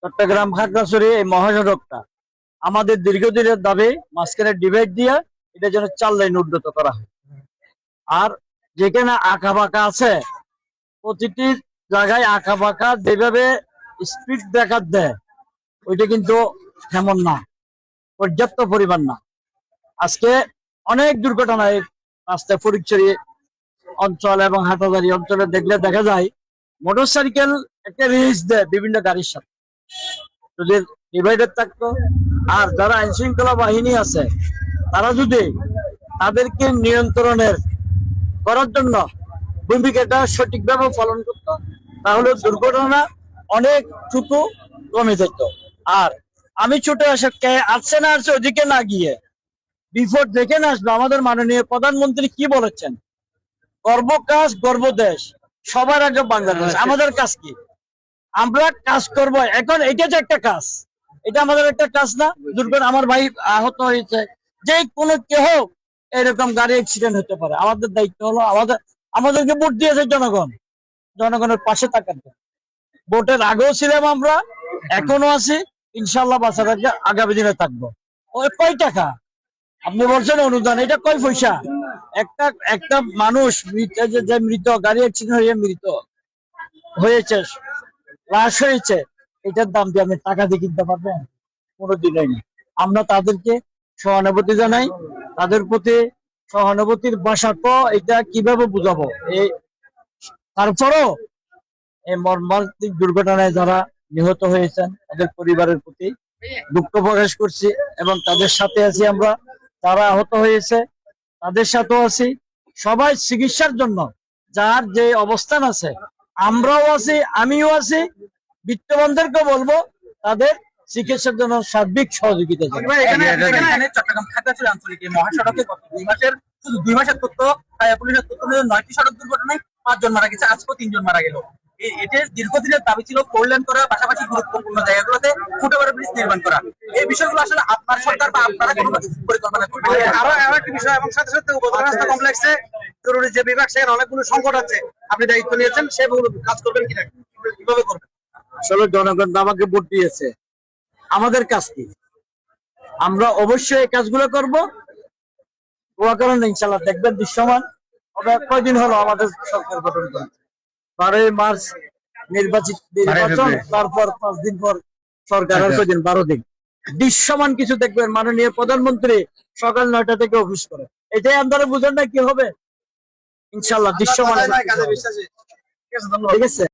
চট্টগ্রাম খাগড়াছড়ি এই মহাসড়কটা আমাদের দীর্ঘদিনের দাবি মাঝখানে ডিভাইড দিয়ে এটা যেন 4 লাইন উন্নত করা হয়। আর যেখানে আঁকা বাঁকা আছে প্রতিটি জায়গায় আঁকা বাঁকা যেভাবে স্পিড ব্রেকার দেয় ওইটা কিন্তু তেমন না, পর্যাপ্ত পরিমাণ না। আজকে অনেক দুর্ঘটনা এই রাস্তায় ফটিকছড়ি অঞ্চল এবং হাটাজারি অঞ্চলে দেখলে দেখা যায় মোটরসাইকেল একটা রেস দেয় বিভিন্ন গাড়ির সাথে। যদি ডিভাইডার থাকতো আর যারা আইন শৃঙ্খলা বাহিনী আছে তারা যদি তাদেরকে নিয়ন্ত্রণের করার জন্য ভূমিকাটা সঠিকভাবে পালন করত তাহলে দুর্ঘটনা অনেক দ্রুত কমে যেত। আর আমি ছুটে আসছে না আসছে ওদিকে না গিয়ে বিফোর দেখে না আসবো আমাদের মাননীয় প্রধানমন্ত্রী কি বলেছেন, গর্ব কাজ গর্ব দেশ, সবার আগে বাংলাদেশ। আমাদের কাজ কি? আমরা কাজ করব। এখন এটা যে একটা কাজ, এটা আমাদের একটা কাজ না? দুর্ঘটনা আমার ভাই আহত হয়েছে, যে কোনো কেহ এরকম গাড়ি অ্যাক্সিডেন্ট হতে পারে। আমাদের দায়িত্ব হলো আমাদেরকে ভোট দিয়েছে জনগণ, জনগণের পাশে থাকার জন্য। ভোটের আগেও ছিলাম আমরা, এখনো আছি, ইনশাল্লাহ বাঁচা থাকবে, আগামী দিনে থাকবো। ওই কয় টাকা আপনি বলছেন অনুদান, এটা কয় পয়সা? একটা মানুষ যে মৃত গাড়ি অ্যাক্সিডেন্ট হয়ে মৃত হয়েছে, লাশ হয়েছে, এটার দাম দিয়ে আপনি টাকা দিয়ে কিনতে পারবেন? কোনোদিনই না। আমরা তাদেরকে সহানুভূতি জানাই, তাদের প্রতি সহানুভূতির ভাষা তো এটা কিভাবে বুঝাবো। তারপরও এই মর্মান্তিক দুর্ঘটনায় যারা নিহত হয়েছেন তাদের পরিবারের প্রতি দুঃখ প্রকাশ করছি এবং তাদের সাথে আছি আমরা। যারা আহত হয়েছে তাদের সাথেও আছি। সবাই চিকিৎসার জন্য যার যে অবস্থান আছে আমরাও আছি, আমিও আছি। বিত্তবানদেরকে বলবো তাদের চিকিৎসার জন্য সার্বিক সহযোগিতা। চট্টগ্রাম খাগড়াছড়ি আঞ্চলিক মহাসড়কে গত 2 মাসের তথ্য, পুলিশের তথ্য 9টি সড়ক দুর্ঘটনায় 5 জন মারা গেছে, আজকে 3 জন মারা গেল। এটার দীর্ঘদিনের দাবি ছিল ফোরলেন করা, পাশাপাশি গুরুত্বপূর্ণ জায়গাগুলোতে ফুটওভার ব্রিজ নির্মাণ করা। এই বিষয়গুলো আসলে আপনার সরকার বা আপনারা পরিকল্পনা করবেন? আরো একটি বিষয়, এবং সাথে সাথে উপজেলা রাস্তা কমপ্লেক্সে জরুরি যে বিভাগ, সেখানে অনেকগুলো সংকট আছে, আপনি দায়িত্ব নিয়েছেন, সেগুলো কাজ করবেন কিনা, কিভাবে করবেন? আসলে জনগণ আমাকে ভোট দিয়েছে, আমাদের কাজ কি? আমরা অবশ্যই এই কাজগুলো করবো। ওয়া কারণে ইনশাল্লাহ দেখবেন দৃশ্যমান হবে। কয়দিন হলো আমাদের সরকার গঠন করেছে, 12 মার্চ নির্বাচন, তারপর 5 দিন পর সরকার, আর কয়দিন 12 দিন। দৃশ্যমান কিছু দেখবেন। মাননীয় প্রধানমন্ত্রী সকাল 9টা থেকে অফিস করে, এটাই আপনারা বুঝেন না কি হবে? ইনশাল্লাহ দৃশ্যমান। ঠিক আছে।